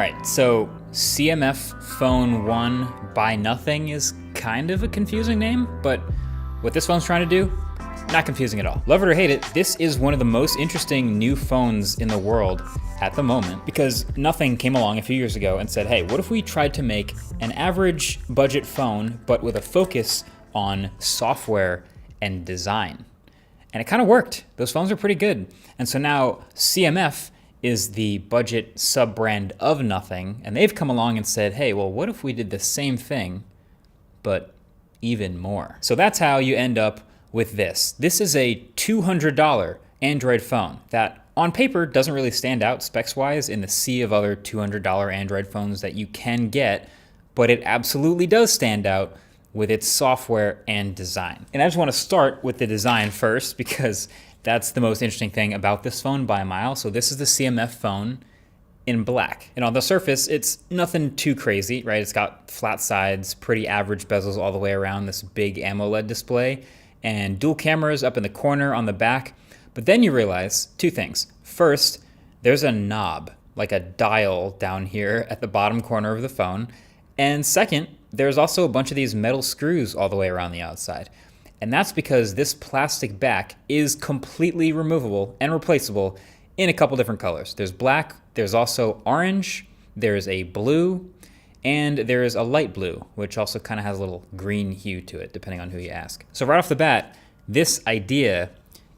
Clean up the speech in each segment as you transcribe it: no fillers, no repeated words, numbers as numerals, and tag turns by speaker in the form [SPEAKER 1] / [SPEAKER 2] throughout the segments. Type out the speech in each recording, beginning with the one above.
[SPEAKER 1] right, so cmf1 Buy Nothing is kind of a confusing name, but what this phone's trying to do, not confusing at all. Love it or hate it, this is one of the most interesting new phones in the world at the moment, because Nothing came along a few years ago and said, hey, what if we tried to make an average budget phone, but with a focus on software and design? And it kind of worked. Those phones are pretty good. And so now CMF is the budget sub-brand of Nothing, and they've come along and said, hey, well, what if we did the same thing, but even more? So that's how you end up with this. This is a $200 Android phone that on paper doesn't really stand out specs-wise in the sea of other $200 Android phones that you can get, but it absolutely does stand out with its software and design. And I just want to start with the design first because that's the most interesting thing about this phone by a mile. So this is the CMF phone in black. And on the surface, it's nothing too crazy, right? It's got flat sides, pretty average bezels all the way around, this big AMOLED display, and dual cameras up in the corner on the back. But then you realize two things. First, there's a knob, like a dial down here at the bottom corner of the phone. And second, there's also a bunch of these metal screws all the way around the outside. And that's because this plastic back is completely removable and replaceable in a couple different colors. There's black, there's also orange, there's a blue, and there is a light blue, which also kind of has a little green hue to it, depending on who you ask. So right off the bat, this idea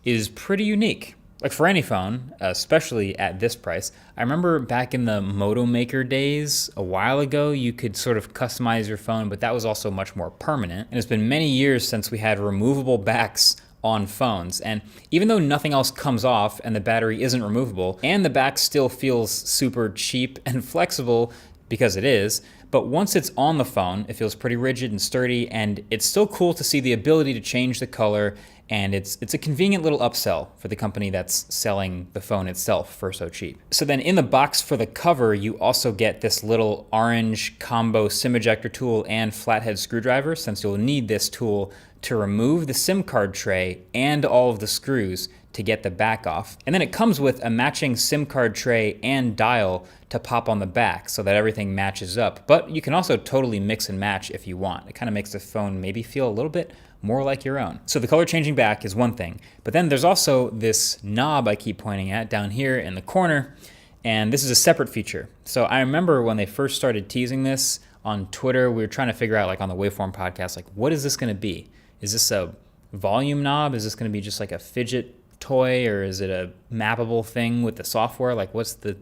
[SPEAKER 1] is pretty unique. Like for any phone, especially at this price. I remember back in the Moto Maker days, a while ago, you could sort of customize your phone, but that was also much more permanent. And it's been many years since we had removable backs on phones. And even though nothing else comes off and the battery isn't removable, and the back still feels super cheap and flexible because it is, but once it's on the phone, it feels pretty rigid and sturdy, and it's still cool to see the ability to change the color. And it's a convenient little upsell for the company that's selling the phone itself for so cheap. So then in the box for the cover, you also get this little orange combo SIM ejector tool and flathead screwdriver, since you'll need this tool to remove the SIM card tray and all of the screws to get the back off. And then it comes with a matching SIM card tray and dial to pop on the back so that everything matches up. But you can also totally mix and match if you want. It kind of makes the phone maybe feel a little bit more like your own. So the color changing back is one thing, but then there's also this knob I keep pointing at down here in the corner, and this is a separate feature. So I remember when they first started teasing this on Twitter, we were trying to figure out, like on the Waveform podcast, like what is this gonna be? Is this a volume knob? Is this gonna be just like a fidget toy, or is it a mappable thing with the software? Like what's the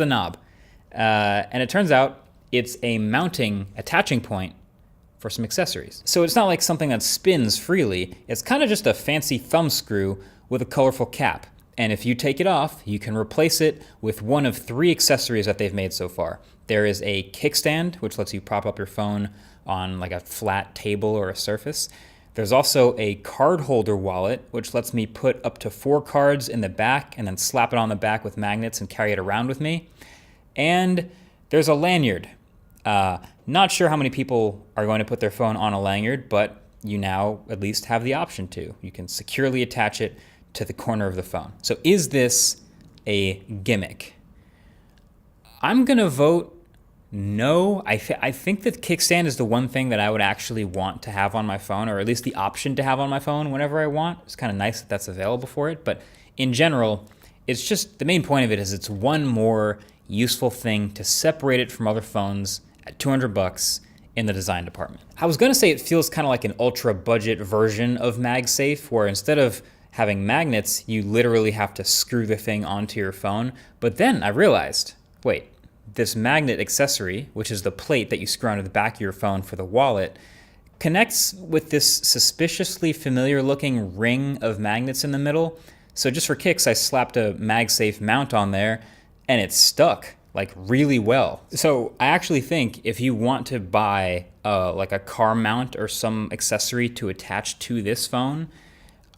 [SPEAKER 1] knob? And it turns out it's a attaching point for some accessories. So it's not like something that spins freely. It's kind of just a fancy thumb screw with a colorful cap. And if you take it off, you can replace it with one of 3 accessories that they've made so far. There is a kickstand, which lets you prop up your phone on like a flat table or a surface. There's also a card holder wallet, which lets me put up to 4 cards in the back and then slap it on the back with magnets and carry it around with me. And there's a lanyard. Not sure how many people are going to put their phone on a lanyard, but you now at least have the option to. You can securely attach it to the corner of the phone. So is this a gimmick? I'm gonna vote no. I think that kickstand is the one thing that I would actually want to have on my phone, or at least the option to have on my phone whenever I want. It's kind of nice that that's available for it, but in general, it's just, the main point of it is it's one more useful thing to separate it from other phones at $200 in the design department. I was gonna say it feels kind of like an ultra budget version of MagSafe, where instead of having magnets, you literally have to screw the thing onto your phone. But then I realized, wait, this magnet accessory, which is the plate that you screw onto the back of your phone for the wallet, connects with this suspiciously familiar looking ring of magnets in the middle. So just for kicks, I slapped a MagSafe mount on there and it's stuck like really well. So I actually think if you want to buy like a car mount or some accessory to attach to this phone,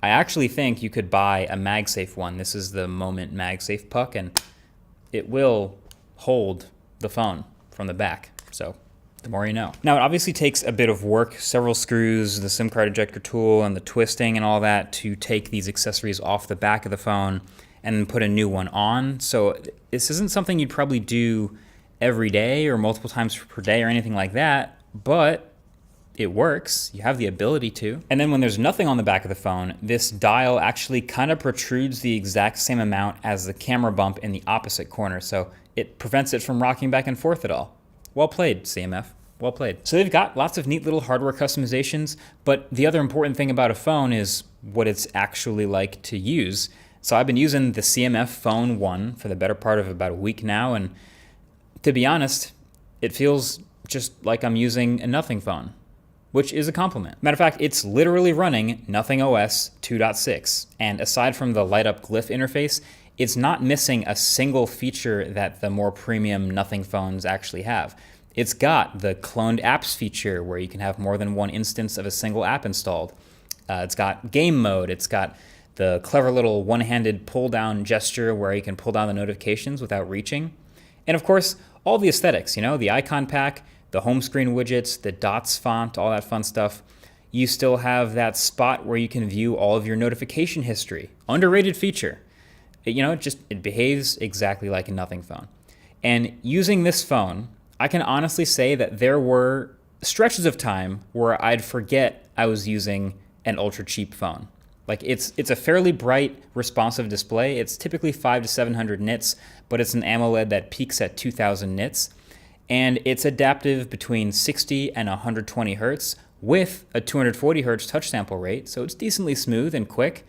[SPEAKER 1] I actually think you could buy a MagSafe one. This is the Moment MagSafe puck, and it will hold the phone from the back. So the more you know. Now it obviously takes a bit of work, several screws, the SIM card ejector tool, and the twisting and all that to take these accessories off the back of the phone and then put a new one on. So this isn't something you'd probably do every day or multiple times per day or anything like that, but it works. You have the ability to. And then when there's nothing on the back of the phone, this dial actually kind of protrudes the exact same amount as the camera bump in the opposite corner, so it prevents it from rocking back and forth at all. Well played, CMF. Well played. So they've got lots of neat little hardware customizations, but the other important thing about a phone is what it's actually like to use. So I've been using the cmf1 for the better part of about a week now, and to be honest, it feels just like I'm using a nothing phone, which is a compliment. Matter of fact, it's literally running Nothing OS 2.6, and aside from the light up glyph interface, it's not missing a single feature that the more premium Nothing phones actually have. It's got the cloned apps feature where you can have more than one instance of a single app installed. It's got game mode. It's got the clever little one-handed pull-down gesture where you can pull down the notifications without reaching. And of course, all the aesthetics, the icon pack, the home screen widgets, the dots font, all that fun stuff. You still have that spot where you can view all of your notification history. Underrated feature. It behaves exactly like a Nothing phone. And using this phone, I can honestly say that there were stretches of time where I'd forget I was using an ultra cheap phone. Like it's a fairly bright, responsive display. It's typically 500 to 700 nits, but it's an AMOLED that peaks at 2000 nits. And it's adaptive between 60 and 120 hertz with a 240 hertz touch sample rate. So it's decently smooth and quick.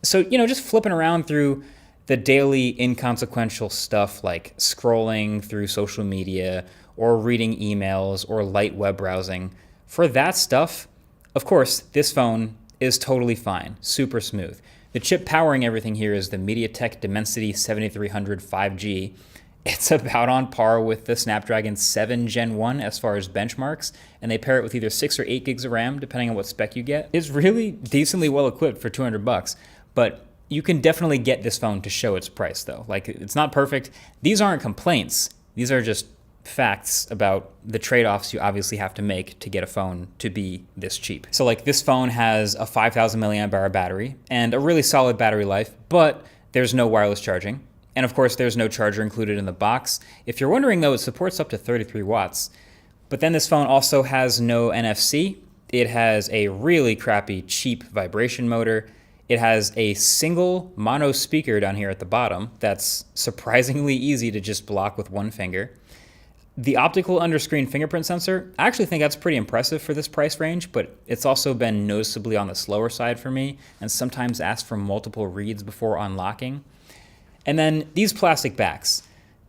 [SPEAKER 1] So, just flipping around through the daily inconsequential stuff like scrolling through social media or reading emails or light web browsing, for that stuff, of course, this phone is totally fine, super smooth. The chip powering everything here is the MediaTek Dimensity 7300 5G. It's about on par with the Snapdragon 7 Gen 1 as far as benchmarks, and they pair it with either 6 or 8 gigs of RAM, depending on what spec you get. It's really decently well equipped for $200, but you can definitely get this phone to show its price though. Like, it's not perfect. These aren't complaints. These are just facts about the trade-offs you obviously have to make to get a phone to be this cheap. So like this phone has a 5000 milliamp hour battery and a really solid battery life, but there's no wireless charging. And of course, there's no charger included in the box. If you're wondering though, it supports up to 33 watts. But then this phone also has no NFC. It has a really crappy, cheap vibration motor. It has a single mono speaker down here at the bottom that's surprisingly easy to just block with one finger. The optical under-screen fingerprint sensor, I actually think that's pretty impressive for this price range, but it's also been noticeably on the slower side for me and sometimes asks for multiple reads before unlocking. And then these plastic backs,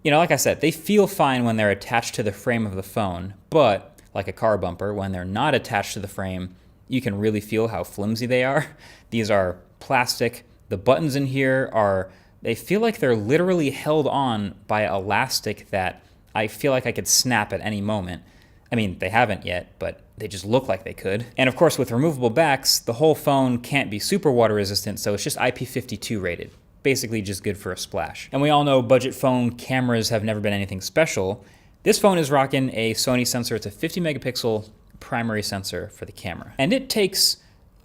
[SPEAKER 1] like I said, they feel fine when they're attached to the frame of the phone, but like a car bumper, when they're not attached to the frame, you can really feel how flimsy they are. These are plastic. The buttons in here they feel like they're literally held on by elastic that I feel like I could snap at any moment. I mean, they haven't yet, but they just look like they could. And of course, with removable backs, the whole phone can't be super water resistant, so it's just IP52 rated. Basically just good for a splash. And we all know budget phone cameras have never been anything special. This phone is rocking a Sony sensor. It's a 50 megapixel primary sensor for the camera. And it takes,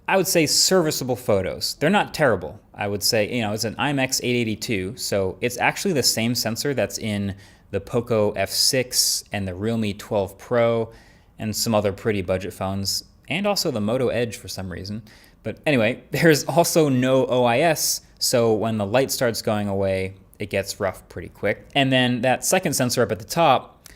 [SPEAKER 1] I would say, serviceable photos. They're not terrible. I would say, it's an IMX882, so it's actually the same sensor that's in the Poco F6 and the Realme 12 Pro and some other pretty budget phones, and also the Moto Edge for some reason. But anyway, there's also no OIS, so when the light starts going away, it gets rough pretty quick. And then that second sensor up at the top,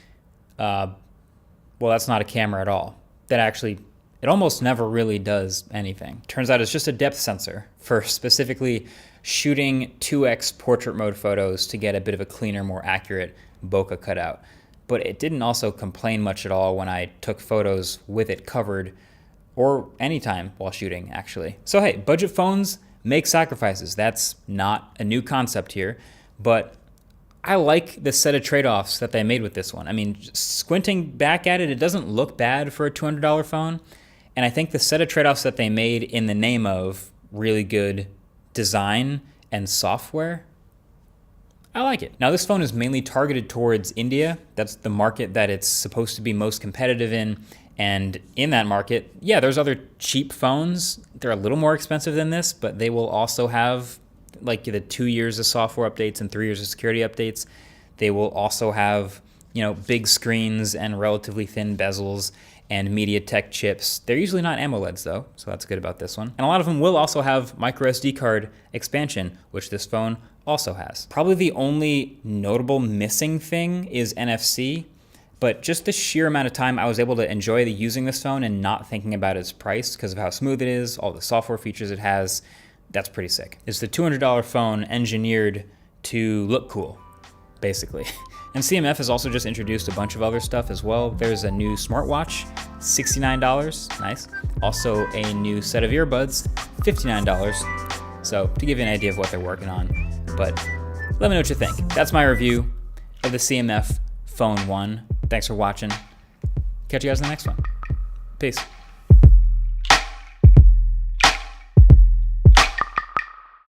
[SPEAKER 1] that's not a camera at all. It almost never really does anything. Turns out it's just a depth sensor for specifically shooting 2x portrait mode photos to get a bit of a cleaner, more accurate bokeh cutout. But it didn't also complain much at all when I took photos with it covered, or anytime while shooting, actually. So hey, budget phones make sacrifices. That's not a new concept here, but I like the set of trade-offs that they made with this one. I mean, squinting back at it, it doesn't look bad for a $200 phone, and I think the set of trade-offs that they made in the name of really good design and software, I like it. Now, this phone is mainly targeted towards India. That's the market that it's supposed to be most competitive in. And in that market, yeah, there's other cheap phones. They're a little more expensive than this, but they will also have like the 2 years of software updates and 3 years of security updates. They will also have big screens and relatively thin bezels and MediaTek chips. They're usually not AMOLEDs though, so that's good about this one. And a lot of them will also have micro SD card expansion, which this phone also has. Probably the only notable missing thing is NFC, but just the sheer amount of time I was able to enjoy using this phone and not thinking about its price because of how smooth it is, all the software features it has, that's pretty sick. It's the $200 phone engineered to look cool, basically. And CMF has also just introduced a bunch of other stuff as well. There's a new smartwatch, $69, nice. Also a new set of earbuds, $59. So to give you an idea of what they're working on, but let me know what you think. That's my review of the CMF Phone 1. Thanks for watching. Catch you guys in the next one. Peace.